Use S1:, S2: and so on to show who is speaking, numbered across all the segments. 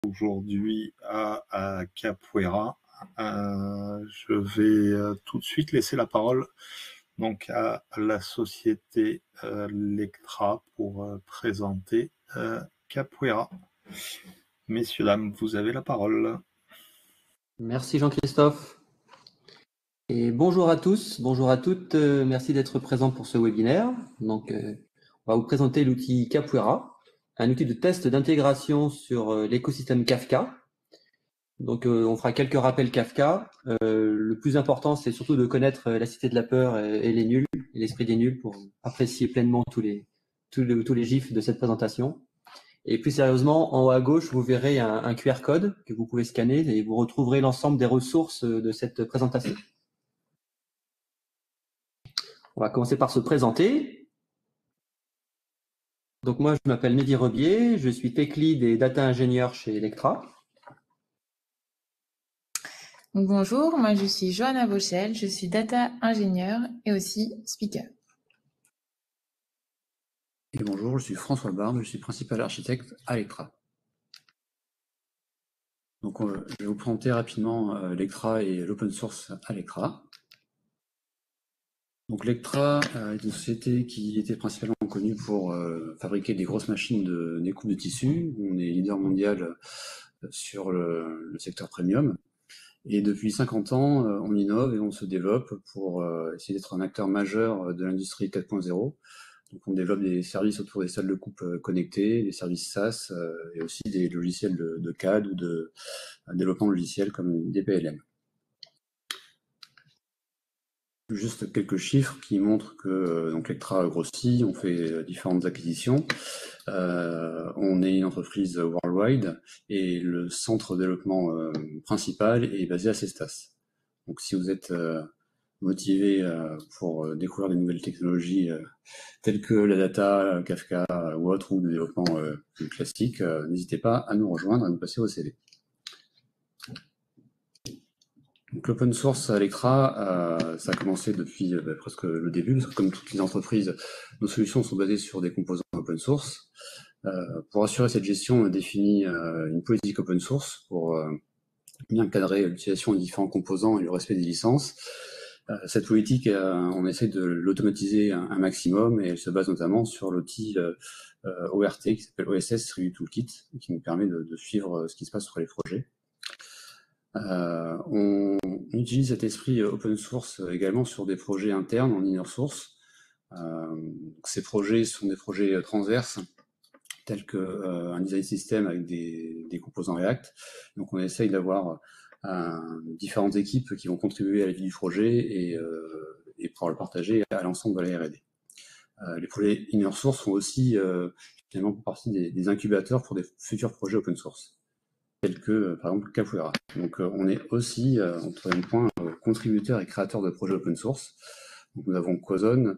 S1: aujourd'hui à Capoeira. Je vais tout de suite laisser la parole donc à la société Lectra pour présenter Capoeira. Messieurs, dames, vous avez la parole.
S2: Merci Jean-Christophe. Et bonjour à tous, bonjour à toutes. Merci d'être présents pour ce webinaire. Donc, on va vous présenter l'outil Capoeira, un outil de test d'intégration sur l'écosystème Kafka. Donc, on fera quelques rappels Kafka. Le plus important, c'est surtout de connaître la cité de la peur et les nuls, et l'esprit des nuls, pour apprécier pleinement tous les gifs de cette présentation. Et plus sérieusement, en haut à gauche, vous verrez un QR code que vous pouvez scanner et vous retrouverez l'ensemble des ressources de cette présentation. On va commencer par se présenter. Donc moi, je m'appelle Mehdi Rebier, je suis Tech Lead et Data Ingénieur chez Lectra.
S3: Bonjour, moi je suis Johanna Bochel, je suis Data Ingénieur et aussi Speaker.
S4: Et bonjour, je suis François Barbe, je suis principal architecte à Lectra. Donc je vais vous présenter rapidement Lectra et l'open source à Lectra. Donc Lectra est une société qui était principalement connue pour fabriquer des grosses machines de découpe de tissu. On est leader mondial sur le secteur premium. Et depuis 50 ans, on innove et on se développe pour essayer d'être un acteur majeur de l'industrie 4.0. Donc on développe des services autour des salles de coupe connectées, des services SaaS et aussi des logiciels de CAD ou de développement logiciel comme des PLM. Juste quelques chiffres qui montrent que donc Lectra grossit, on fait différentes acquisitions. On est une entreprise worldwide et le centre de développement principal est basé à Cestas. Donc si vous êtes motivé pour découvrir des nouvelles technologies telles que la data, Kafka ou autre, ou le développement plus classique, n'hésitez pas à nous rejoindre et à nous passer vos CV. Donc l'open source à Lectra, ça a commencé depuis presque le début, parce que comme toutes les entreprises, nos solutions sont basées sur des composants open source. Pour assurer cette gestion, on a défini une politique open source pour bien cadrer l'utilisation des différents composants et le respect des licences. Cette politique, on essaie de l'automatiser un maximum et elle se base notamment sur l'outil ORT qui s'appelle OSS Review Toolkit, qui nous permet de suivre ce qui se passe sur les projets. On utilise cet esprit open source également sur des projets internes en inner source. Ces projets sont des projets transverses, tels qu'un design system avec des composants React. Donc on essaye d'avoir différentes équipes qui vont contribuer à la vie du projet et pouvoir le partager à l'ensemble de la R&D. Les projets inner source font aussi finalement partie des incubateurs pour des futurs projets open source, tels que par exemple Capoeira. Donc on est aussi, en troisième point, contributeur et créateur de projets open source. Donc, nous avons Cozone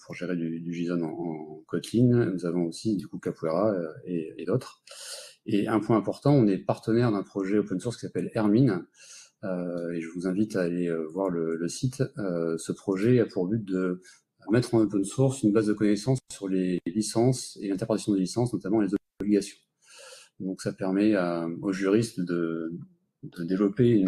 S4: pour gérer du JSON en Kotlin. Nous avons aussi du coup Capoeira et d'autres. Et un point important, on est partenaire d'un projet open source qui s'appelle Hermine. Et je vous invite à aller voir le site. Ce projet a pour but de mettre en open source une base de connaissances sur les licences et l'interprétation des licences, notamment les obligations. Donc ça permet aux juristes de développer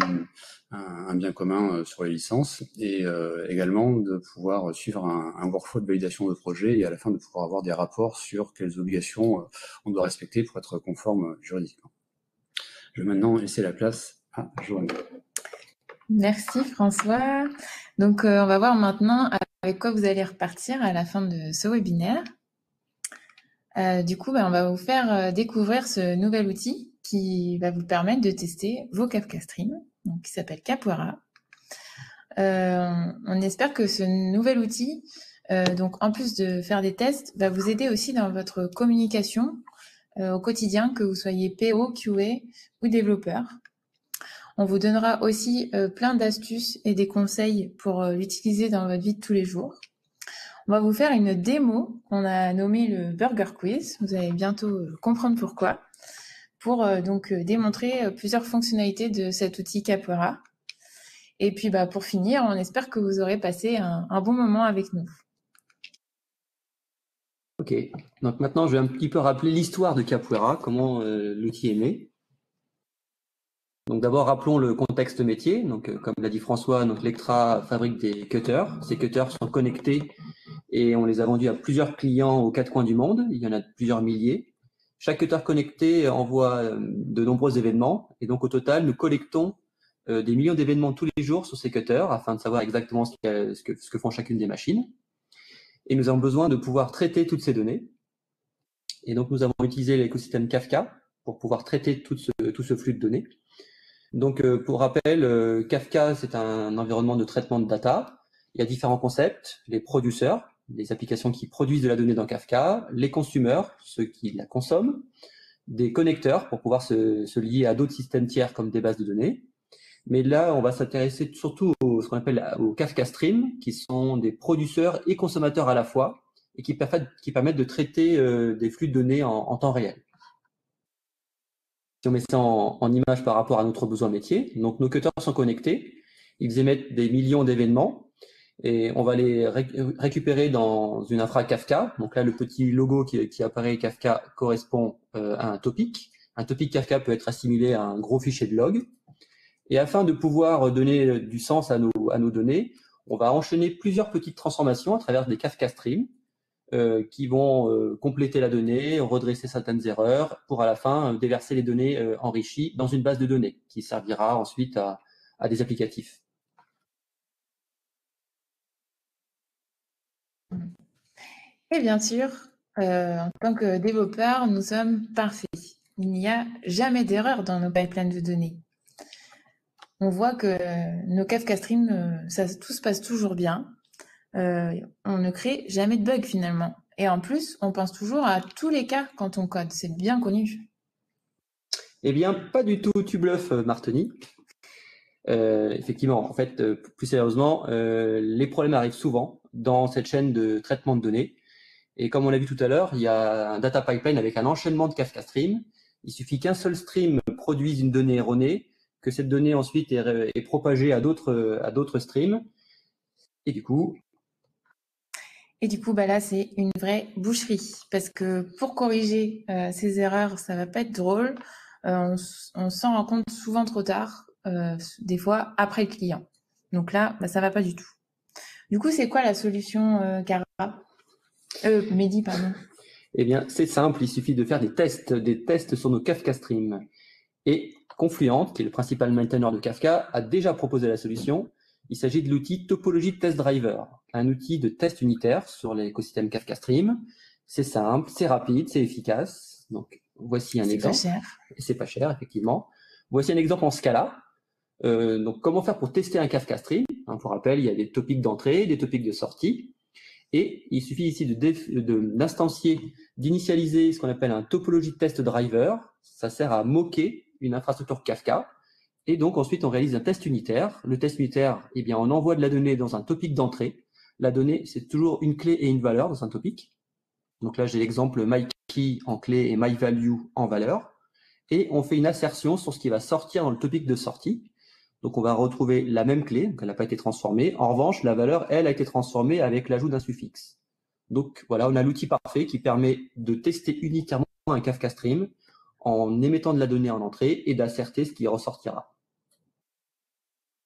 S4: un bien commun sur les licences et également de pouvoir suivre un workflow de validation de projet et à la fin de pouvoir avoir des rapports sur quelles obligations on doit respecter pour être conforme juridiquement. Je vais maintenant laisser la place à Joanne.
S3: Merci François. Donc on va voir maintenant avec quoi vous allez repartir à la fin de ce webinaire. Du coup, on va vous faire découvrir ce nouvel outil qui va vous permettre de tester vos Kafka Streams, donc qui s'appelle Capoeira. On espère que ce nouvel outil, donc en plus de faire des tests, va vous aider aussi dans votre communication au quotidien, que vous soyez PO, QA ou développeur. On vous donnera aussi plein d'astuces et des conseils pour l'utiliser dans votre vie de tous les jours. On va vous faire une démo qu'on a nommée le Burger Quiz. Vous allez bientôt comprendre pourquoi. Pour donc démontrer plusieurs fonctionnalités de cet outil Capoeira. Et puis pour finir, on espère que vous aurez passé un bon moment avec nous.
S2: Ok, donc maintenant je vais un petit peu rappeler l'histoire de Capoeira, comment l'outil est né. Donc d'abord, rappelons le contexte métier. Donc, comme l'a dit François, donc Lectra fabrique des cutters. Ces cutters sont connectés et on les a vendus à plusieurs clients aux quatre coins du monde. Il y en a plusieurs milliers. Chaque cutter connecté envoie de nombreux événements. Et donc au total, nous collectons des millions d'événements tous les jours sur ces cutters afin de savoir exactement ce que font chacune des machines. Et nous avons besoin de pouvoir traiter toutes ces données. Et donc nous avons utilisé l'écosystème Kafka pour pouvoir traiter tout ce flux de données. Donc, pour rappel, Kafka, c'est un environnement de traitement de data. Il y a différents concepts, les producers, des applications qui produisent de la donnée dans Kafka, les consommateurs, ceux qui la consomment, des connecteurs pour pouvoir se lier à d'autres systèmes tiers comme des bases de données. Mais là, on va s'intéresser surtout ce qu'on appelle aux Kafka Stream, qui sont des producers et consommateurs à la fois et qui permettent de traiter des flux de données en temps réel. Si on met ça en image par rapport à notre besoin métier, donc nos cutters sont connectés, ils émettent des millions d'événements et on va les récupérer dans une infra Kafka. Donc là, le petit logo qui apparaît Kafka correspond à un topic. Un topic Kafka peut être assimilé à un gros fichier de log. Et afin de pouvoir donner du sens à nos données, on va enchaîner plusieurs petites transformations à travers des Kafka Streams qui vont compléter la donnée, redresser certaines erreurs, pour à la fin déverser les données enrichies dans une base de données qui servira ensuite à des applicatifs.
S3: Et bien sûr, en tant que développeur, nous sommes parfaits. Il n'y a jamais d'erreur dans nos pipelines de données. On voit que nos Kafka Streams, tout se passe toujours bien. On ne crée jamais de bugs finalement. Et en plus, on pense toujours à tous les cas quand on code. C'est bien connu.
S2: Eh bien, pas du tout, tu bluffes, Martini. Effectivement, en fait, plus sérieusement, les problèmes arrivent souvent dans cette chaîne de traitement de données. Et comme on l'a vu tout à l'heure, il y a un data pipeline avec un enchaînement de Kafka Stream. Il suffit qu'un seul stream produise une donnée erronée, que cette donnée ensuite est propagée à d'autres streams. Et du coup,
S3: là, c'est une vraie boucherie. Parce que pour corriger ces erreurs, ça va pas être drôle. On s'en rend compte souvent trop tard, des fois après le client. Donc là, ça va pas du tout. Du coup, c'est quoi la solution, Cara Mehdi, pardon.
S2: Eh bien, c'est simple, il suffit de faire des tests sur nos Kafka Streams. Et Confluent, qui est le principal maintainer de Kafka, a déjà proposé la solution. Il s'agit de l'outil Topology Test Driver, un outil de test unitaire sur l'écosystème Kafka Stream. C'est simple, c'est rapide, c'est efficace. Donc, voici un exemple.
S3: C'est pas cher.
S2: C'est pas cher, effectivement. Voici un exemple en Scala. Donc, comment faire pour tester un Kafka Stream? Pour rappel, il y a des topics d'entrée, des topics de sortie. Et il suffit ici d'instancier, d'initialiser ce qu'on appelle un Topology Test Driver. Ça sert à moquer une infrastructure Kafka. Et donc, ensuite, on réalise un test unitaire. Le test unitaire, eh bien, on envoie de la donnée dans un topic d'entrée. La donnée, c'est toujours une clé et une valeur dans un topic. Donc là, j'ai l'exemple myKey en clé et myValue en valeur. Et on fait une assertion sur ce qui va sortir dans le topic de sortie. Donc, on va retrouver la même clé, donc elle n'a pas été transformée. En revanche, la valeur, elle, a été transformée avec l'ajout d'un suffixe. Donc, voilà, on a l'outil parfait qui permet de tester unitairement un Kafka Stream en émettant de la donnée en entrée et d'asserter ce qui ressortira.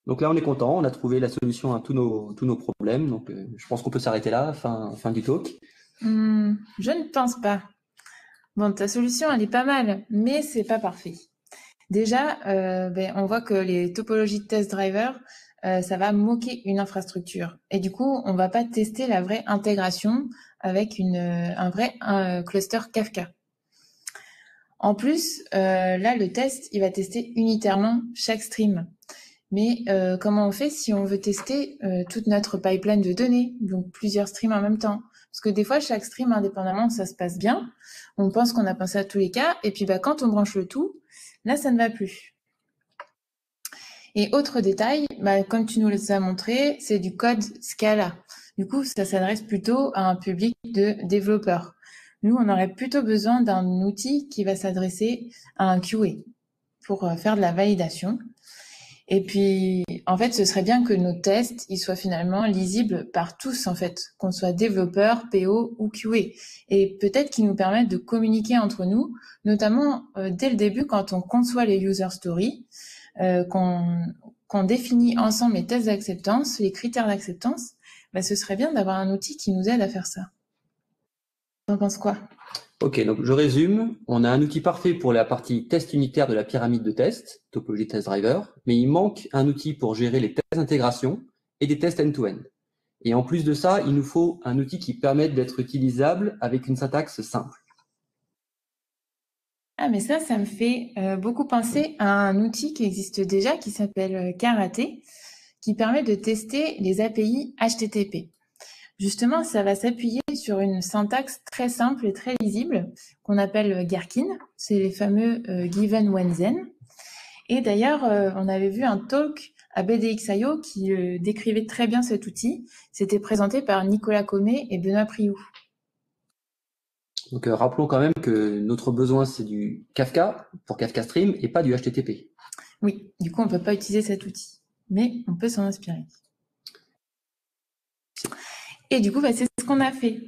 S2: Donc là, on est content, on a trouvé la solution à tous nos problèmes. Donc, je pense qu'on peut s'arrêter là, fin du talk.
S3: Je ne pense pas. Bon, ta solution, elle est pas mal, mais c'est pas parfait. Déjà, on voit que les topologies de test driver, ça va moquer une infrastructure. Et du coup, on va pas tester la vraie intégration avec un vrai cluster Kafka. En plus, là, le test, il va tester unitairement chaque stream. Mais comment on fait si on veut tester toute notre pipeline de données, donc plusieurs streams en même temps? Parce que des fois, chaque stream indépendamment, ça se passe bien. On pense qu'on a pensé à tous les cas. Et puis, quand on branche le tout, là, ça ne va plus. Et autre détail, comme tu nous l'as montré, c'est du code Scala. Du coup, ça s'adresse plutôt à un public de développeurs. Nous, on aurait plutôt besoin d'un outil qui va s'adresser à un QA pour faire de la validation. Et puis, en fait, ce serait bien que nos tests, ils soient finalement lisibles par tous, en fait, qu'on soit développeur, PO ou QA. Et peut-être qu'ils nous permettent de communiquer entre nous, notamment dès le début quand on conçoit les user stories. qu'on définit ensemble les tests d'acceptance, les critères d'acceptance, ce serait bien d'avoir un outil qui nous aide à faire ça. T'en penses quoi?
S2: Ok, donc je résume. On a un outil parfait pour la partie test unitaire de la pyramide de test, topologie test driver, mais il manque un outil pour gérer les tests d'intégration et des tests end-to-end. Et en plus de ça, il nous faut un outil qui permette d'être utilisable avec une syntaxe simple.
S3: Ah, mais ça me fait beaucoup penser à un outil qui existe déjà, qui s'appelle Karate, qui permet de tester les API HTTP. Justement, ça va s'appuyer sur une syntaxe très simple et très lisible qu'on appelle Gherkin. C'est les fameux given when then. Et d'ailleurs, on avait vu un talk à BDX.io qui décrivait très bien cet outil. C'était présenté par Nicolas Commet et Benoît Priou.
S2: Donc, rappelons quand même que notre besoin, c'est du Kafka pour Kafka Stream et pas du HTTP.
S3: Oui, du coup, on ne peut pas utiliser cet outil, mais on peut s'en inspirer. Et du coup, c'est ce qu'on a fait.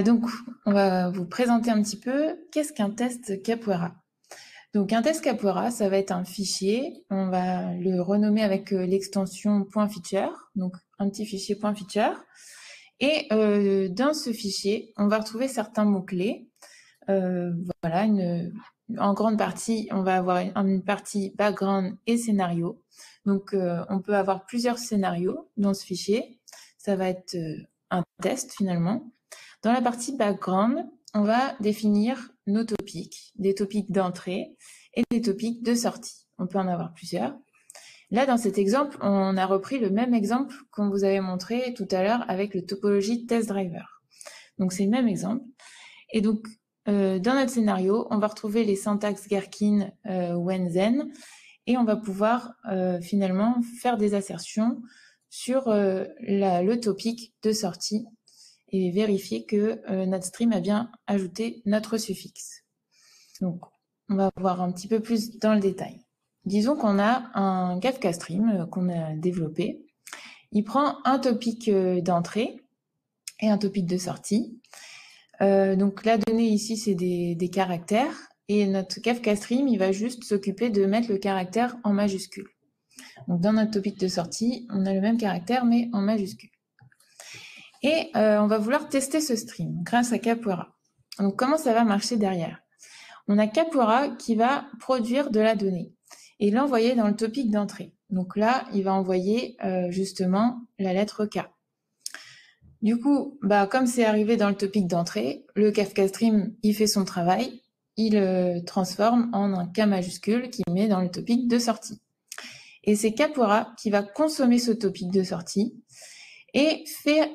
S3: Donc, on va vous présenter un petit peu qu'est-ce qu'un test Capoeira. Donc, un test Capoeira, ça va être un fichier. On va le renommer avec l'extension .feature, donc un petit fichier .feature. Et dans ce fichier, on va retrouver certains mots-clés. Voilà, en grande partie, on va avoir une partie background et scénario. Donc, on peut avoir plusieurs scénarios dans ce fichier. Ça va être un test finalement. Dans la partie background, on va définir nos topics, des topics d'entrée et des topics de sortie. On peut en avoir plusieurs. Là, dans cet exemple, on a repris le même exemple qu'on vous avait montré tout à l'heure avec le topologie test driver. Donc, c'est le même exemple. Et donc, dans notre scénario, on va retrouver les syntaxes Gherkin, when, then, et on va pouvoir finalement faire des assertions sur le topic de sortie et vérifier que notre stream a bien ajouté notre suffixe. Donc, on va voir un petit peu plus dans le détail. Disons qu'on a un Kafka Stream qu'on a développé. Il prend un topic d'entrée et un topic de sortie. Donc, la donnée ici, c'est des caractères. Et notre Kafka Stream, il va juste s'occuper de mettre le caractère en majuscule. Donc, dans notre topic de sortie, on a le même caractère, mais en majuscule. Et on va vouloir tester ce stream grâce à Capoeira. Donc, comment ça va marcher derrière? On a Capoeira qui va produire de la donnée et l'envoyer dans le topic d'entrée. Donc là, il va envoyer justement la lettre K. Du coup, comme c'est arrivé dans le topic d'entrée, le Kafka Stream, il fait son travail, il transforme en un K majuscule qu'il met dans le topic de sortie. Et c'est Capoeira qui va consommer ce topic de sortie et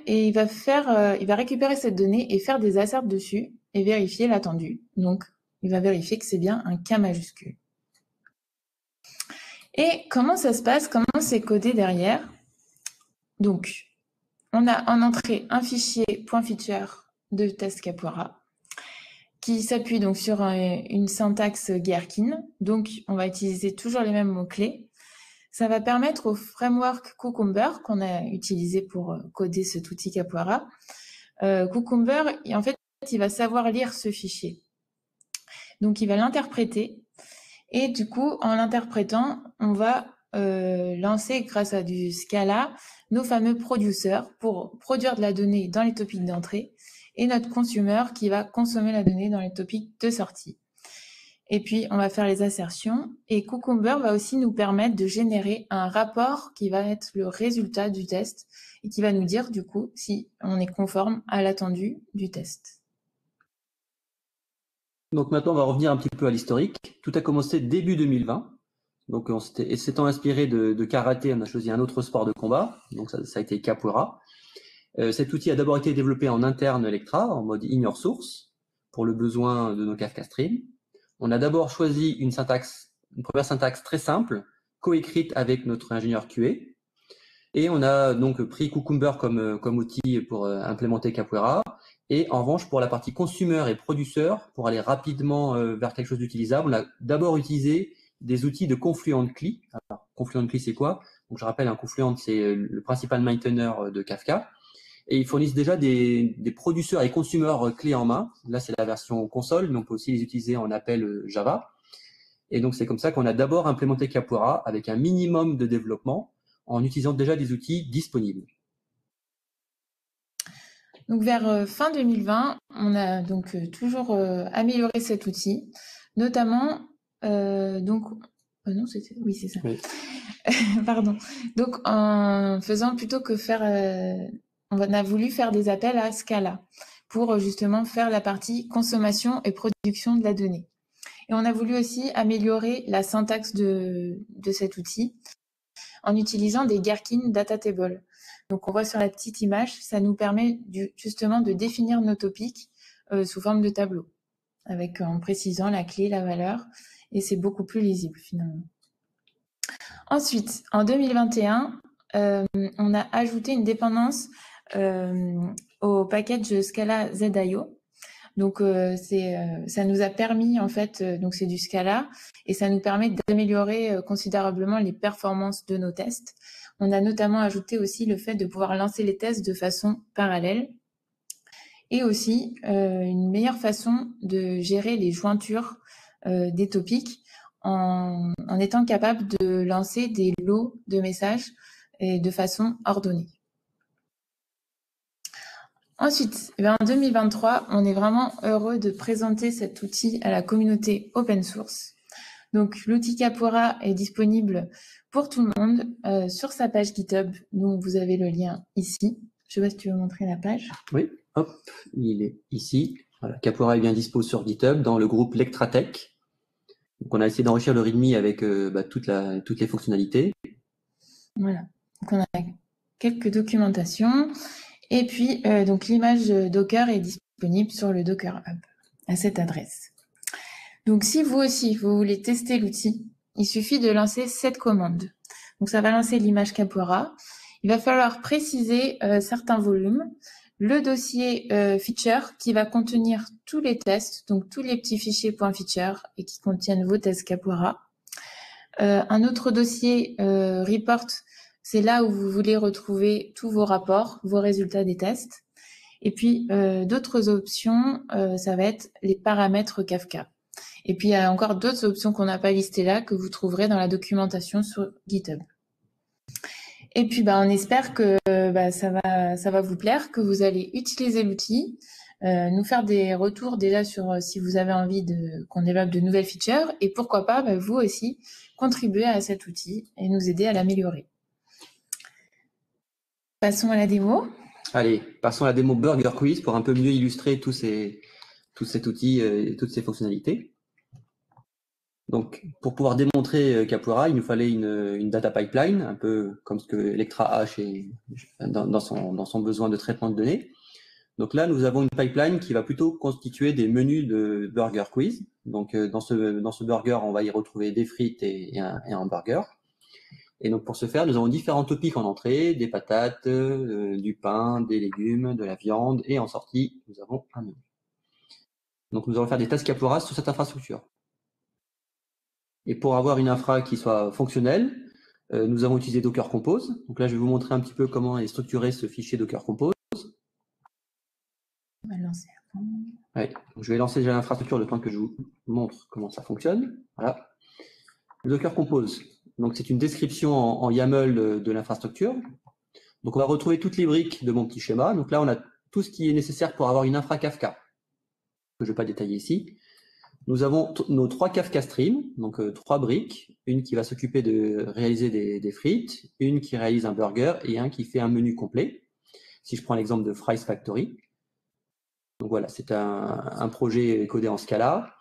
S3: il va récupérer cette donnée et faire des asserts dessus et vérifier l'attendu. Donc, il va vérifier que c'est bien un K majuscule. Et comment ça se passe? Comment c'est codé derrière? Donc, on a en entrée un fichier .feature de test Capoeira qui s'appuie donc sur une syntaxe Gherkin. Donc, on va utiliser toujours les mêmes mots-clés. Ça va permettre au framework Cucumber qu'on a utilisé pour coder cet outil Capoeira. Cucumber, en fait, il va savoir lire ce fichier. Donc, il va l'interpréter. Et du coup, en l'interprétant, on va lancer, grâce à du Scala, nos fameux producers pour produire de la donnée dans les topics d'entrée et notre consumer qui va consommer la donnée dans les topics de sortie. Et puis, on va faire les assertions. Et Cucumber va aussi nous permettre de générer un rapport qui va être le résultat du test et qui va nous dire, du coup, si on est conforme à l'attendu du test.
S2: Donc maintenant, on va revenir un petit peu à l'historique. Tout a commencé début 2020. Donc, s'étant inspiré de karaté, on a choisi un autre sport de combat. Donc, ça a été Capoeira. Cet outil a d'abord été développé en interne Electra, en mode in-your source, pour le besoin de nos Kafka Stream. On a d'abord choisi une première syntaxe très simple, coécrite avec notre ingénieur QA. Et on a donc pris Cucumber comme outil pour implémenter Capoeira. Et en revanche, pour la partie consumer et producer, pour aller rapidement vers quelque chose d'utilisable, on a d'abord utilisé des outils de Confluently. Alors, Confluently, c'est quoi? Donc, je rappelle, un Confluent, c'est le principal maintainer de Kafka. Et ils fournissent déjà des producers et consumers clés en main. Là, c'est la version console, mais on peut aussi les utiliser en appel Java. Et donc, c'est comme ça qu'on a d'abord implémenté Capora avec un minimum de développement en utilisant déjà des outils disponibles.
S3: Donc, vers fin 2020, on a donc toujours amélioré cet outil, notamment, non, oui, c'est ça.
S2: Oui.
S3: Pardon. Donc, en faisant plutôt que faire, on a voulu faire des appels à Scala pour justement faire la partie consommation et production de la donnée. Et on a voulu aussi améliorer la syntaxe de cet outil en utilisant des Gherkin Data Table. Donc, on voit sur la petite image, ça nous permet justement de définir nos topics sous forme de tableau, en précisant la clé, la valeur, et c'est beaucoup plus lisible finalement. Ensuite, en 2021, on a ajouté une dépendance au package Scala ZIO. Donc, ça nous a permis, en fait, donc c'est du Scala, et ça nous permet d'améliorer considérablement les performances de nos tests. On a notamment ajouté aussi le fait de pouvoir lancer les tests de façon parallèle, et aussi une meilleure façon de gérer les jointures des topics en étant capable de lancer des lots de messages et de façon ordonnée. Ensuite, en 2023, on est vraiment heureux de présenter cet outil à la communauté open source. Donc, l'outil Capora est disponible pour tout le monde sur sa page GitHub. Donc, vous avez le lien ici. Je ne sais pas si tu veux montrer la page.
S2: Oui, hop, il est ici. Voilà, Capora est bien dispo sur GitHub dans le groupe Lectratech. Donc, on a essayé d'enrichir le README avec toutes les fonctionnalités.
S3: Voilà. Donc, on a quelques documentations. Et puis, donc l'image Docker est disponible sur le Docker Hub à cette adresse. Donc, si vous aussi, vous voulez tester l'outil, il suffit de lancer cette commande. Donc, ça va lancer l'image Capora. Il va falloir préciser certains volumes, le dossier feature qui va contenir tous les tests, donc tous les petits fichiers .feature et qui contiennent vos tests Capora. Un autre dossier report, c'est là où vous voulez retrouver tous vos rapports, vos résultats des tests. Et puis, d'autres options, ça va être les paramètres Kafka. Et puis, il y a encore d'autres options qu'on n'a pas listées là, que vous trouverez dans la documentation sur GitHub. Et puis, on espère que ça va vous plaire, que vous allez utiliser l'outil, nous faire des retours déjà sur si vous avez envie qu'on développe de nouvelles features, et pourquoi pas, vous aussi, contribuer à cet outil et nous aider à l'améliorer. Passons à la démo.
S2: Allez, passons à la démo Burger Quiz pour un peu mieux illustrer tout cet outil et toutes ses fonctionnalités. Donc, pour pouvoir démontrer Capora, il nous fallait une data pipeline, un peu comme ce que Electra a dans son besoin de traitement de données. Donc là, nous avons une pipeline qui va plutôt constituer des menus de Burger Quiz. Donc, dans ce burger, on va y retrouver des frites et un burger. Et donc, pour ce faire, nous avons différents topics en entrée, des patates, du pain, des légumes, de la viande, et en sortie, nous avons un menu. Donc, nous allons faire des tests Capora sur cette infrastructure. Et pour avoir une infra qui soit fonctionnelle, nous avons utilisé Docker Compose. Donc là, je vais vous montrer un petit peu comment est structuré ce fichier Docker Compose.
S3: On va le lancer.
S2: Ouais. Donc, je vais lancer déjà l'infrastructure le temps que je vous montre comment ça fonctionne. Voilà. Le Docker Compose. Donc, c'est une description en YAML de l'infrastructure. Donc, on va retrouver toutes les briques de mon petit schéma. Donc là, on a tout ce qui est nécessaire pour avoir une infra Kafka, que je ne vais pas détailler ici. Nous avons nos 3 Kafka Streams, donc 3 briques, une qui va s'occuper de réaliser des frites, une qui réalise un burger et un qui fait un menu complet. Si je prends l'exemple de Fries Factory. Donc voilà, c'est un projet codé en Scala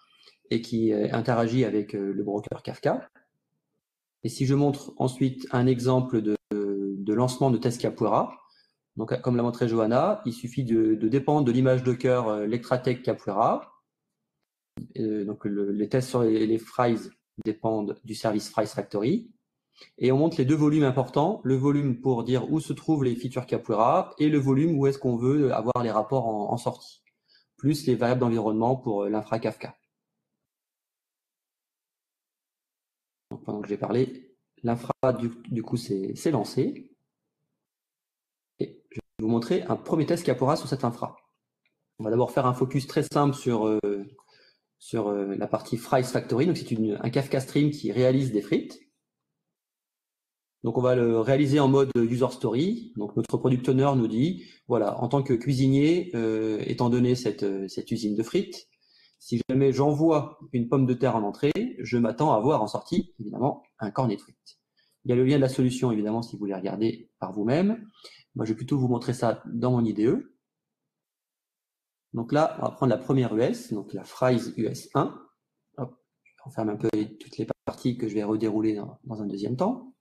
S2: et qui interagit avec le broker Kafka. Et si je montre ensuite un exemple de lancement de test Capora, donc comme l'a montré Johanna, il suffit de dépendre de l'image Docker Lectratech Capora. Donc les tests sur les fries dépendent du service Fries Factory. Et on montre les 2 volumes importants, le volume pour dire où se trouvent les features Capora et le volume où est-ce qu'on veut avoir les rapports en sortie, plus les variables d'environnement pour l'infra Kafka. Donc, pendant que j'ai parlé, l'infra du coup c'est lancé. Et je vais vous montrer un premier test Capora sur cette infra. On va d'abord faire un focus très simple sur sur la partie Fries Factory. Donc, c'est un Kafka Stream qui réalise des frites. Donc, on va le réaliser en mode user story. Donc, notre product owner nous dit, voilà, en tant que cuisinier, étant donné cette usine de frites, si jamais j'envoie une pomme de terre en entrée, je m'attends à avoir en sortie, évidemment, un cornet de frites. Il y a le lien de la solution, évidemment, si vous voulez regarder par vous-même. Moi, je vais plutôt vous montrer ça dans mon IDE. Donc là, on va prendre la première US, donc la Fries US 1. Hop, je referme un peu toutes les parties que je vais redérouler dans un deuxième temps.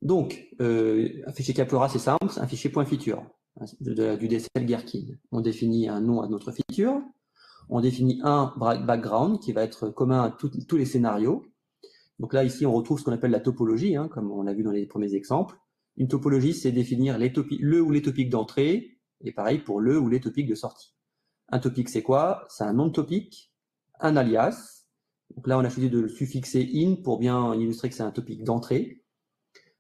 S2: Donc, un fichier Capura, c'est simple, c'est un fichier .feature du DSL Gherkin. On définit un nom à notre feature, on définit un background qui va être commun à tous les scénarios. Donc là, ici, on retrouve ce qu'on appelle la topologie, hein, comme on l'a vu dans les premiers exemples. Une topologie, c'est définir le ou les topics d'entrée, et pareil pour le ou les topics de sortie. Un topic, c'est quoi? C'est un nom de topic, un alias. Donc là, on a choisi de le suffixer in pour bien illustrer que c'est un topic d'entrée.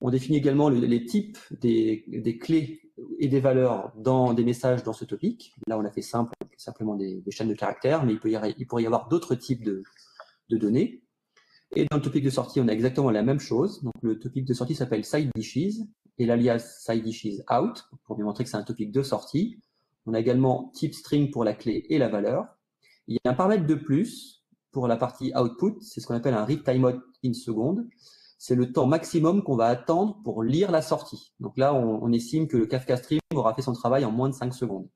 S2: On définit également les types des clés et des valeurs dans des messages dans ce topic. Là, on a fait simplement des chaînes de caractères, mais il pourrait y avoir d'autres types de données. Et dans le topic de sortie, on a exactement la même chose. Donc, le topic de sortie s'appelle side dishes et l'alias side dishes out pour bien montrer que c'est un topic de sortie. On a également type string pour la clé et la valeur. Il y a un paramètre de plus pour la partie output. C'est ce qu'on appelle un read timeout in seconde. C'est le temps maximum qu'on va attendre pour lire la sortie. Donc là, on estime que le Kafka Stream aura fait son travail en moins de 5 secondes.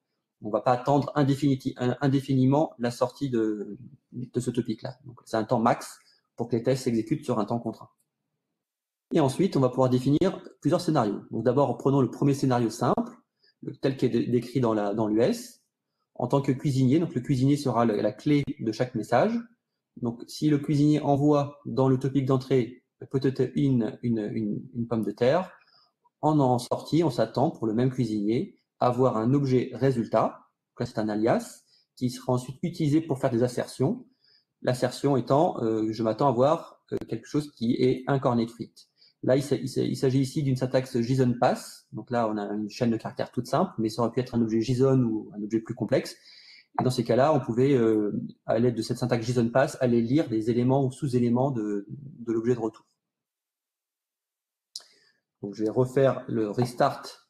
S2: On ne va pas attendre indéfiniment la sortie de ce topic-là. Donc, c'est un temps max pour que les tests s'exécutent sur un temps contraint. Et ensuite, on va pouvoir définir plusieurs scénarios. Donc d'abord, prenons le premier scénario simple, tel qu'est décrit dans l'US. En tant que cuisinier, donc le cuisinier sera la clé de chaque message. Donc si le cuisinier envoie dans le topic d'entrée peut-être une pomme de terre, en sortie, on s'attend pour le même cuisinier à avoir un objet résultat, là c'est un alias, qui sera ensuite utilisé pour faire des assertions. L'assertion étant, je m'attends à voir quelque chose qui est un cornet de frites. Là, il s'agit ici d'une syntaxe JSON pass. Donc là, on a une chaîne de caractères toute simple, mais ça aurait pu être un objet JSON ou un objet plus complexe. Et dans ces cas-là, on pouvait, à l'aide de cette syntaxe JSON pass, aller lire des éléments ou sous-éléments de l'objet de retour. Donc, je vais refaire le restart.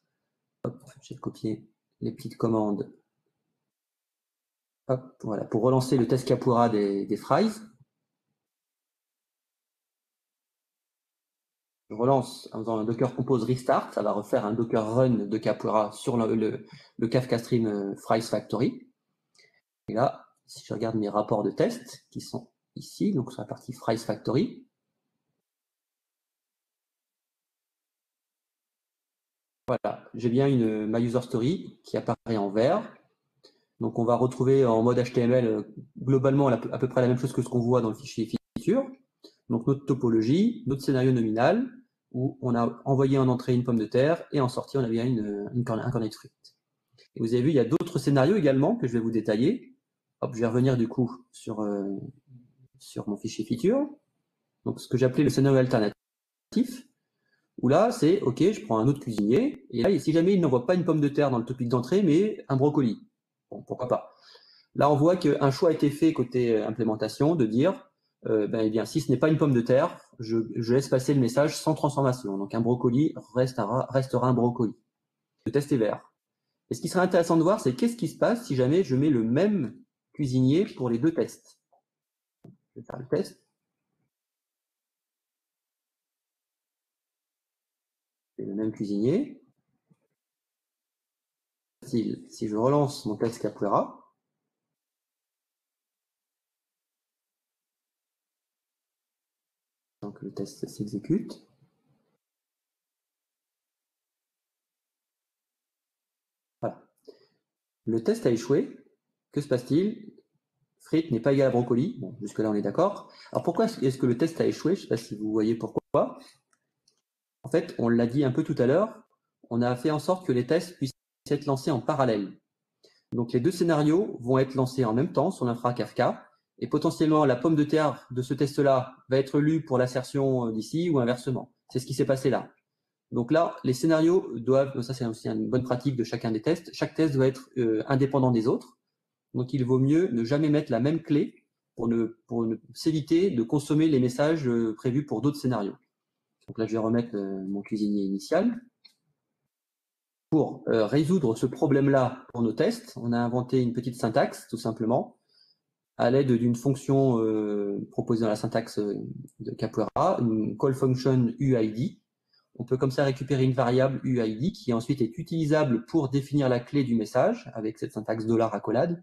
S2: Hop, j'ai copié les petites commandes. Hop, voilà, pour relancer le test Capura des Fries. Je relance en faisant un docker compose restart, ça va refaire un docker run de Capura sur le Kafka Stream Fries Factory. Et là, si je regarde mes rapports de test qui sont ici, donc sur la partie Fries Factory, voilà, j'ai bien ma user story qui apparaît en vert. Donc on va retrouver en mode HTML globalement à peu près la même chose que ce qu'on voit dans le fichier feature. Donc notre topologie, notre scénario nominal, où on a envoyé en entrée une pomme de terre et en sortie on a bien un cornet de frites. Et vous avez vu, il y a d'autres scénarios également que je vais vous détailler. Hop, je vais revenir du coup sur mon fichier feature. Donc ce que j'ai appelé le scénario alternatif, où là c'est ok, je prends un autre cuisinier, et là si jamais il n'envoie pas une pomme de terre dans le topic d'entrée, mais un brocoli. Bon, pourquoi pas. Là on voit qu'un choix a été fait côté implémentation de dire eh bien, si ce n'est pas une pomme de terre, je laisse passer le message sans transformation. Donc un brocoli restera un brocoli. Le test est vert. Et ce qui serait intéressant de voir, c'est qu'est-ce qui se passe si jamais je mets le même cuisinier pour les deux tests. Je vais faire le test. C'est le même cuisinier. Si je relance mon test Capura, donc le test s'exécute. Voilà. Le test a échoué. Que se passe-t-il? Frites n'est pas égal à brocoli. Bon, jusque-là, on est d'accord. Alors, pourquoi est-ce que le test a échoué? Je ne sais pas si vous voyez pourquoi. En fait, on l'a dit un peu tout à l'heure, on a fait en sorte que les tests puissent être lancés en parallèle. Donc, les deux scénarios vont être lancés en même temps sur l'infra Kafka. Et potentiellement, la pomme de terre de ce test-là va être lue pour l'assertion d'ici ou inversement. C'est ce qui s'est passé là. Donc là, les scénarios doivent, ça c'est aussi une bonne pratique de chacun des tests, chaque test doit être indépendant des autres. Donc, il vaut mieux ne jamais mettre la même clé pour s'éviter de consommer les messages prévus pour d'autres scénarios. Donc là, je vais remettre mon cuisinier initial. Pour résoudre ce problème-là pour nos tests, on a inventé une petite syntaxe, tout simplement, à l'aide d'une fonction proposée dans la syntaxe de Capoeira, une call function UID. On peut comme ça récupérer une variable UID qui ensuite est utilisable pour définir la clé du message avec cette syntaxe $accolade.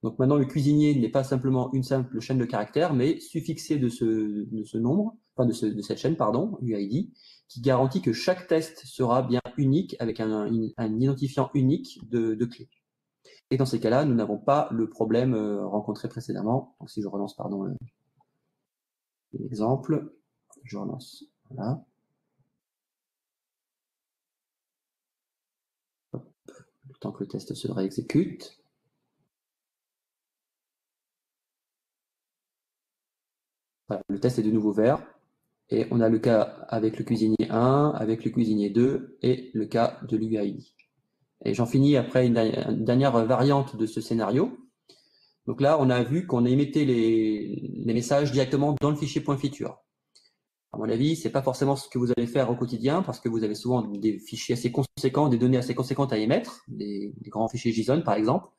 S2: Donc maintenant, le cuisinier n'est pas simplement une simple chaîne de caractères, mais suffixé de ce nombre, enfin de cette chaîne, pardon, UID, qui garantit que chaque test sera bien unique avec un identifiant unique de clé. Et dans ces cas-là, nous n'avons pas le problème rencontré précédemment. Donc si je relance, pardon, l'exemple, je relance, voilà. Hop, le temps que le test se réexécute. Voilà, le test est de nouveau vert. Et on a le cas avec le cuisinier 1, avec le cuisinier 2 et le cas de l'UID. Et j'en finis après une dernière variante de ce scénario. Donc là, on a vu qu'on émettait les messages directement dans le fichier .feature. À mon avis, c'est pas forcément ce que vous allez faire au quotidien parce que vous avez souvent des fichiers assez conséquents, des données assez conséquentes à émettre, des grands fichiers JSON par exemple.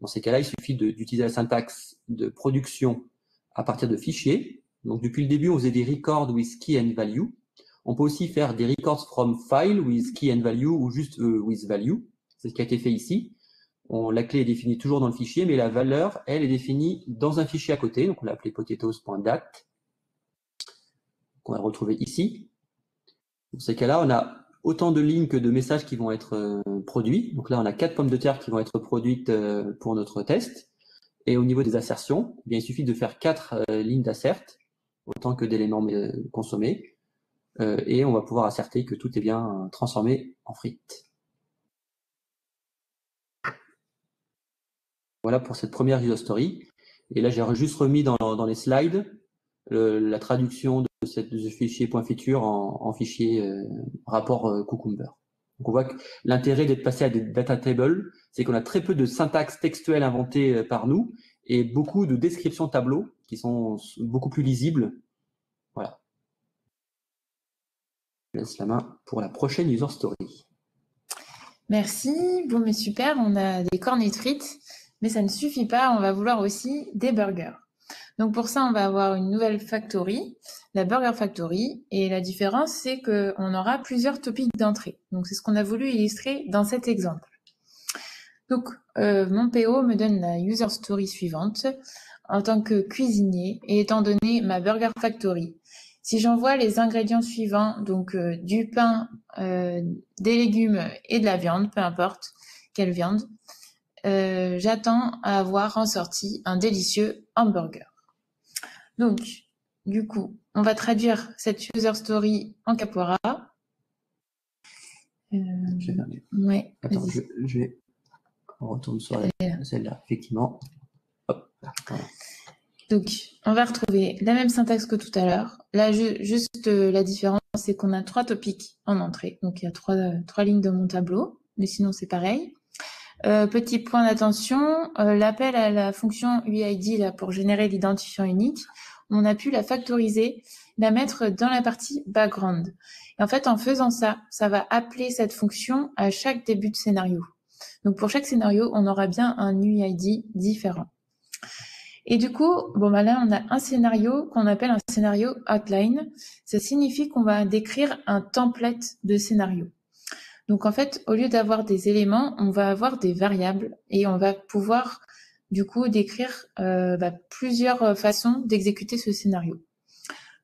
S2: Dans ces cas-là, il suffit d'utiliser la syntaxe de production à partir de fichiers. Donc depuis le début, on faisait des records with key and value. On peut aussi faire des records from file with key and value ou juste with value. C'est ce qui a été fait ici. La clé est définie toujours dans le fichier, mais la valeur, elle, est définie dans un fichier à côté. Donc on l'a appelé potatoes.dat, qu'on va retrouver ici. Dans ces cas-là, on a autant de lignes que de messages qui vont être produits. Donc là, on a 4 pommes de terre qui vont être produites pour notre test. Et au niveau des assertions, eh bien, il suffit de faire 4 lignes d'assert, autant que d'éléments consommés. Et on va pouvoir asserter que tout est bien transformé en frites. Voilà pour cette première user story. Et là, j'ai juste remis dans les slides la traduction de ce fichier .feature en fichier rapport Cucumber. Donc on voit que l'intérêt d'être passé à des data tables, c'est qu'on a très peu de syntaxe textuelle inventée par nous et beaucoup de descriptions tableaux qui sont beaucoup plus lisibles. Voilà. Je laisse la main pour la prochaine user story.
S3: Merci. Bon, mais super, on a des cornets de frites, mais ça ne suffit pas, on va vouloir aussi des burgers. Donc pour ça, on va avoir une nouvelle factory, la Burger Factory, et la différence, c'est qu'on aura plusieurs topics d'entrée. Donc c'est ce qu'on a voulu illustrer dans cet exemple. Donc mon PO me donne la user story suivante en tant que cuisinier, et étant donné ma Burger Factory. Si j'envoie les ingrédients suivants, donc du pain, des légumes et de la viande, peu importe quelle viande, j'attends à avoir en sortie un délicieux hamburger. Donc, du coup, on va traduire cette user story en Capoeira. Ouais.
S2: Attends, on retourne sur celle-là, effectivement. Hop, voilà.
S3: Donc, on va retrouver la même syntaxe que tout à l'heure. Là, juste la différence, c'est qu'on a 3 topics en entrée. Donc, il y a 3 lignes dans mon tableau, mais sinon, c'est pareil. Petit point d'attention, l'appel à la fonction UID là, pour générer l'identifiant unique, on a pu la factoriser, la mettre dans la partie background. Et en fait, en faisant ça, ça va appeler cette fonction à chaque début de scénario. Donc pour chaque scénario, on aura bien un UID différent. Et du coup, bon bah là, on a un scénario qu'on appelle un scénario outline. Ça signifie qu'on va décrire un template de scénario. Donc en fait, au lieu d'avoir des éléments, on va avoir des variables et on va pouvoir du coup décrire plusieurs façons d'exécuter ce scénario.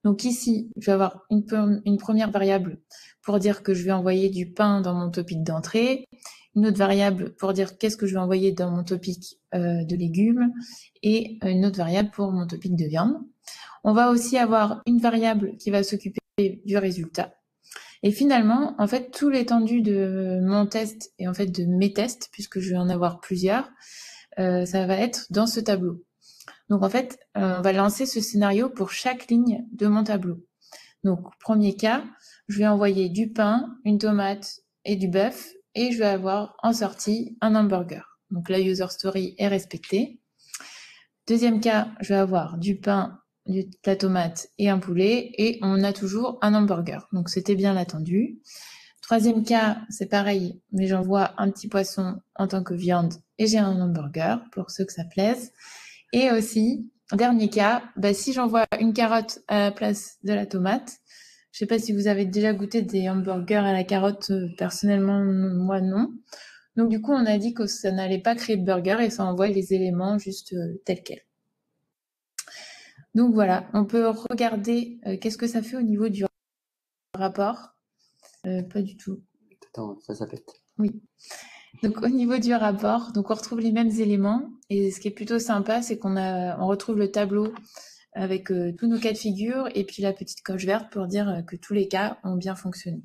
S3: Donc ici, je vais avoir une première variable pour dire que je vais envoyer du pain dans mon topic d'entrée, une autre variable pour dire qu'est-ce que je vais envoyer dans mon topic de légumes et une autre variable pour mon topic de viande. On va aussi avoir une variable qui va s'occuper du résultat. Et finalement, en fait, tout l'étendue de mon test et en fait de mes tests, puisque je vais en avoir plusieurs, ça va être dans ce tableau. Donc en fait, on va lancer ce scénario pour chaque ligne de mon tableau. Donc premier cas, je vais envoyer du pain, une tomate et du bœuf, et je vais avoir en sortie un hamburger. Donc la user story est respectée. Deuxième cas, je vais avoir du pain, de la tomate et un poulet, et on a toujours un hamburger. Donc c'était bien attendu. Troisième cas, c'est pareil, mais j'envoie un petit poisson en tant que viande et j'ai un hamburger pour ceux que ça plaise. Et aussi, dernier cas, si j'envoie une carotte à la place de la tomate, je sais pas si vous avez déjà goûté des hamburgers à la carotte, personnellement, moi non. Donc du coup, on a dit que ça n'allait pas créer de burger et ça envoie les éléments juste tels quels. Donc voilà, on peut regarder qu'est-ce que ça fait au niveau du rapport. Pas du tout.
S2: Attends, ça pète.
S3: Oui. Donc au niveau du rapport, donc on retrouve les mêmes éléments et ce qui est plutôt sympa, c'est qu'on retrouve le tableau avec tous nos cas de figure et puis la petite coche verte pour dire que tous les cas ont bien fonctionné.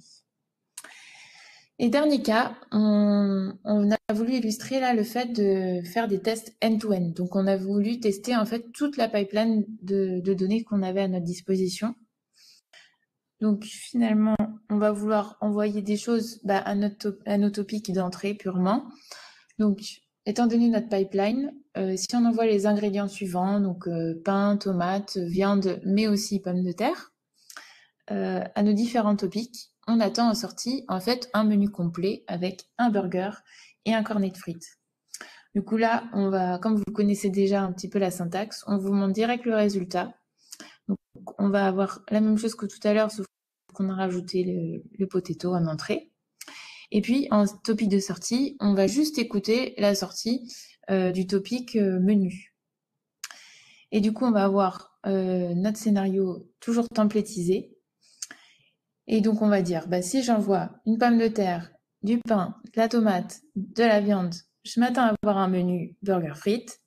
S3: Et dernier cas, on a voulu illustrer là le fait de faire des tests end-to-end. Donc on a voulu tester en fait toute la pipeline de données qu'on avait à notre disposition. Donc finalement, on va vouloir envoyer des choses à nos topics d'entrée purement. Donc étant donné notre pipeline, si on envoie les ingrédients suivants, donc pain, tomate, viande, mais aussi pommes de terre, à nos différents topics, on attend en sortie en fait un menu complet avec un burger et un cornet de frites. Du coup là, on va, comme vous connaissez déjà un petit peu la syntaxe, on vous montre direct le résultat. Donc on va avoir la même chose que tout à l'heure, sauf qu'on a rajouté le potato en entrée. Et puis en topic de sortie, on va juste écouter la sortie du topic menu. Et du coup, on va avoir notre scénario toujours templétisé. Et donc, on va dire, si j'envoie une pomme de terre, du pain, de la tomate, de la viande, je m'attends à avoir un menu burger frites.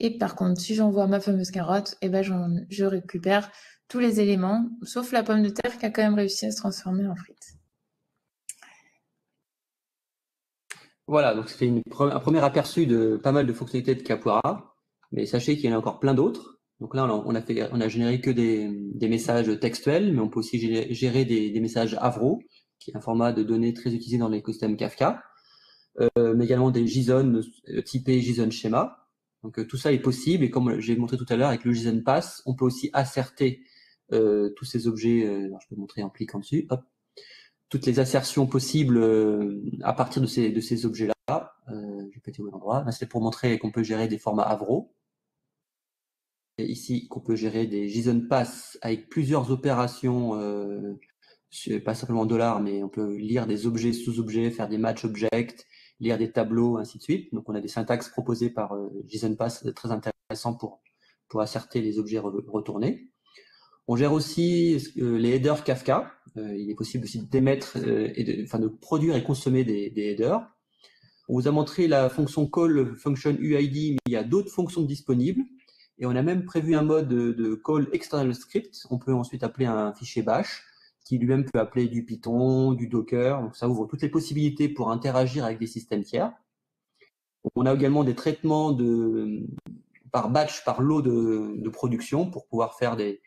S3: Et par contre, si j'envoie ma fameuse carotte, je récupère tous les éléments, sauf la pomme de terre qui a quand même réussi à se transformer en frites.
S2: Voilà, donc c'était un premier aperçu de pas mal de fonctionnalités de Capoeira, mais sachez qu'il y en a encore plein d'autres. Donc là, on a généré que des messages textuels, mais on peut aussi gérer des messages Avro, qui est un format de données très utilisé dans l'écosystème Kafka, mais également des JSON typés JSON Schema. Donc tout ça est possible, et comme j'ai montré tout à l'heure avec le JSON Pass, on peut aussi asserter tous ces objets. Alors je peux montrer en cliquant dessus. Hop. Toutes les assertions possibles à partir de ces objets-là. Je vais péter au bon endroit. Là, c'est pour montrer qu'on peut gérer des formats Avro. Et ici, qu'on peut gérer des JSON Pass avec plusieurs opérations, pas simplement $, mais on peut lire des objets, sous-objets, faire des match objects, lire des tableaux, ainsi de suite. Donc, on a des syntaxes proposées par JSON Pass très intéressants pour asserter les objets retournés. On gère aussi les headers Kafka. Il est possible aussi d'émettre, de produire et consommer des headers. On vous a montré la fonction call function UID, mais il y a d'autres fonctions disponibles. Et on a même prévu un mode de call external script. On peut ensuite appeler un fichier bash, qui lui-même peut appeler du Python, du Docker. Donc ça ouvre toutes les possibilités pour interagir avec des systèmes tiers. On a également des traitements par batch, par lot de production, pour pouvoir faire des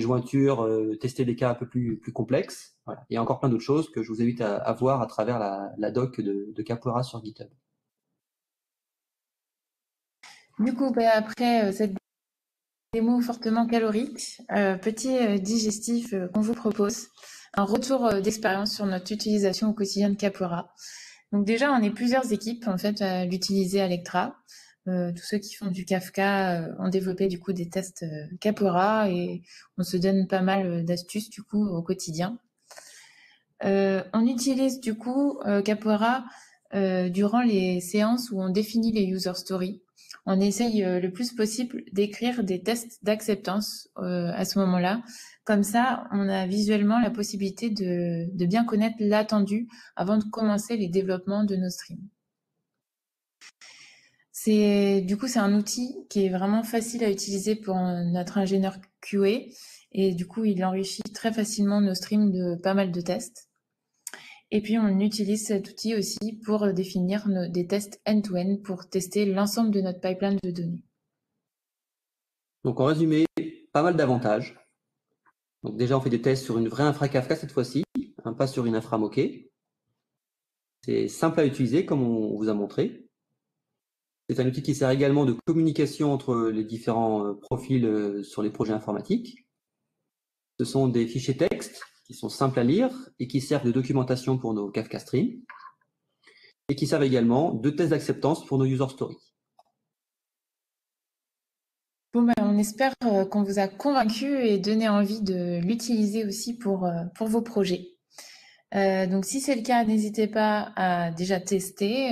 S2: jointures, tester des cas un peu plus complexes. Voilà. Il y a encore plein d'autres choses que je vous invite à voir à travers la doc de Capoeira sur GitHub.
S3: Du coup, après cette démo fortement calorique, petit digestif qu'on vous propose, un retour d'expérience sur notre utilisation au quotidien de Capoeira. Donc déjà, on est plusieurs équipes en fait à l'utiliser à Lectra. Tous ceux qui font du Kafka ont développé du coup des tests Capoeira et on se donne pas mal d'astuces du coup au quotidien. On utilise du coup Capoeira durant les séances où on définit les user stories. On essaye le plus possible d'écrire des tests d'acceptance à ce moment-là. Comme ça, on a visuellement la possibilité de bien connaître l'attendu avant de commencer les développements de nos streams. Du coup, c'est un outil qui est vraiment facile à utiliser pour notre ingénieur QA et du coup, il enrichit très facilement nos streams de pas mal de tests. Et puis, on utilise cet outil aussi pour définir des tests end-to-end pour tester l'ensemble de notre pipeline de données.
S2: Donc, en résumé, pas mal d'avantages. Donc, déjà, on fait des tests sur une vraie infra Kafka cette fois-ci, pas sur une infra moquée. C'est simple à utiliser, comme on vous a montré. C'est un outil qui sert également de communication entre les différents profils sur les projets informatiques. Ce sont des fichiers texte qui sont simples à lire et qui servent de documentation pour nos Kafka Streams et qui servent également de test d'acceptance pour nos user stories.
S3: Bon, ben, on espère qu'on vous a convaincu et donné envie de l'utiliser aussi pour vos projets. Donc, si c'est le cas, n'hésitez pas à déjà tester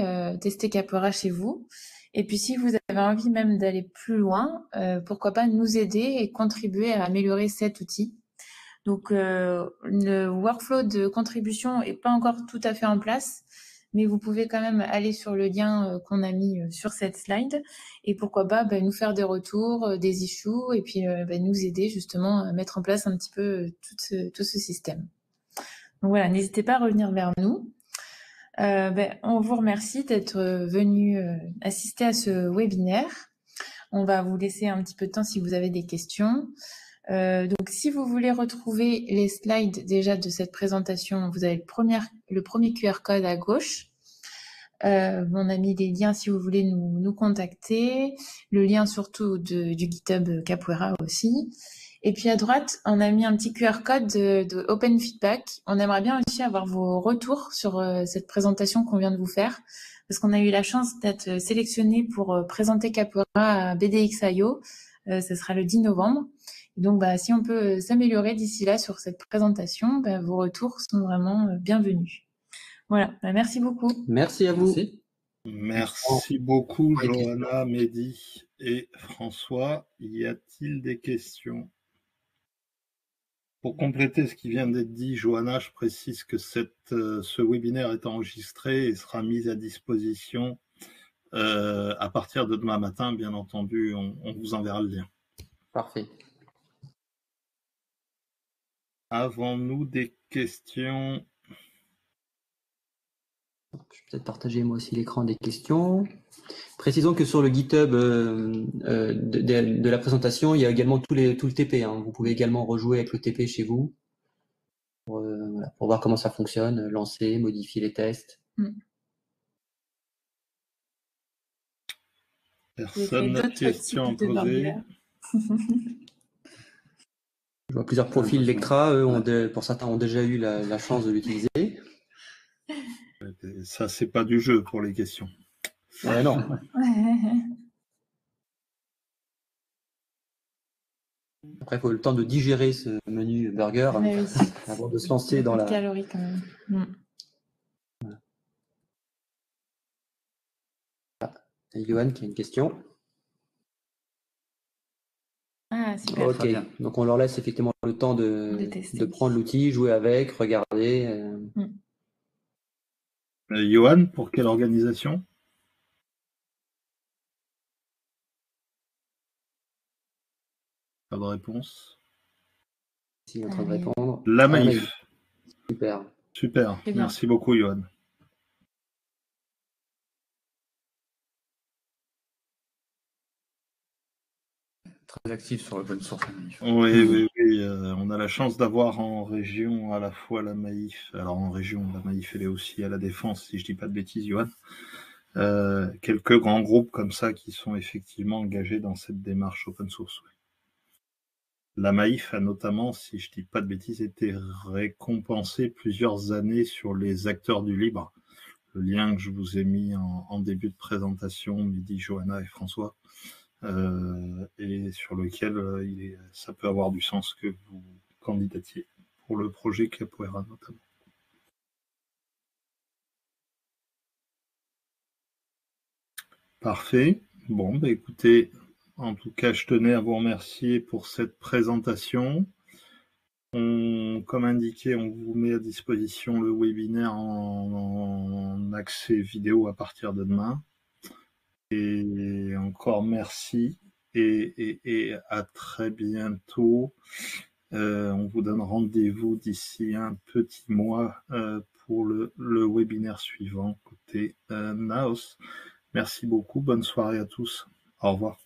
S3: Capoeira chez vous. Et puis, si vous avez envie même d'aller plus loin, pourquoi pas nous aider et contribuer à améliorer cet outil. Donc, le workflow de contribution est pas encore tout à fait en place, mais vous pouvez quand même aller sur le lien qu'on a mis sur cette slide et pourquoi pas nous faire des retours, des issues et puis nous aider justement à mettre en place un petit peu tout ce système. Donc voilà, n'hésitez pas à revenir vers nous. On vous remercie d'être venu assister à ce webinaire. On va vous laisser un petit peu de temps si vous avez des questions. Donc, si vous voulez retrouver les slides déjà de cette présentation, vous avez le premier QR code à gauche. On a mis des liens si vous voulez nous contacter, le lien surtout du GitHub Capoeira aussi. Et puis à droite, on a mis un petit QR code de Open Feedback. On aimerait bien aussi avoir vos retours sur cette présentation qu'on vient de vous faire, parce qu'on a eu la chance d'être sélectionné pour présenter Capoeira à BDX.io. Ce sera le 10 novembre. Donc, si on peut s'améliorer d'ici là sur cette présentation, vos retours sont vraiment bienvenus. Voilà, merci beaucoup.
S2: Merci à vous.
S1: Merci beaucoup, Johanna, Mehdi et François. Y a-t-il des questions? Pour compléter ce qui vient d'être dit, Johanna, je précise que ce webinaire est enregistré et sera mis à disposition à partir de demain matin. Bien entendu, on vous enverra le lien.
S2: Parfait.
S1: Avons-nous des questions?
S2: Je vais peut-être partager moi aussi l'écran des questions. Précisons que sur le GitHub de la présentation, il y a également tout le TP. Vous pouvez également rejouer avec le TP chez vous pour voir comment ça fonctionne, lancer, modifier les tests.
S1: Personne n'a de questions à poser.
S2: Je vois plusieurs profils Lectra. Pour certains, ont déjà eu la chance de l'utiliser.
S1: Ça, c'est pas du jeu pour les questions.
S2: Non. Après, il faut le temps de digérer ce menu burger avant de se lancer dans la...
S3: calories quand même.
S2: Et Johan qui a une question.
S3: Ah, super.
S2: Ok, donc on leur laisse effectivement le temps de prendre l'outil, jouer avec, regarder.
S1: Johan, pour quelle organisation? Pas de réponse.
S2: Si, il est en train de répondre.
S1: La Maïf.
S2: Super.
S1: Super. Merci beaucoup, Johan.
S4: Très actif sur l'open source.
S1: Oui. On a la chance d'avoir en région à la fois la Maïf. Alors en région, la Maïf, elle est aussi à la Défense, si je dis pas de bêtises, Johan. Quelques grands groupes comme ça qui sont effectivement engagés dans cette démarche open source. La Maïf a notamment, si je dis pas de bêtises, été récompensée plusieurs années sur les acteurs du libre. Le lien que je vous ai mis en début de présentation, Mehdi, Johanna et François, et sur lequel ça peut avoir du sens que vous candidatiez pour le projet Capoeira notamment. Parfait. Bon, écoutez, en tout cas, je tenais à vous remercier pour cette présentation. Comme indiqué, on vous met à disposition le webinaire en accès vidéo à partir de demain. Et encore merci et à très bientôt. On vous donne rendez-vous d'ici un petit mois pour le webinaire suivant côté Naos. Merci beaucoup, bonne soirée à tous. Au revoir.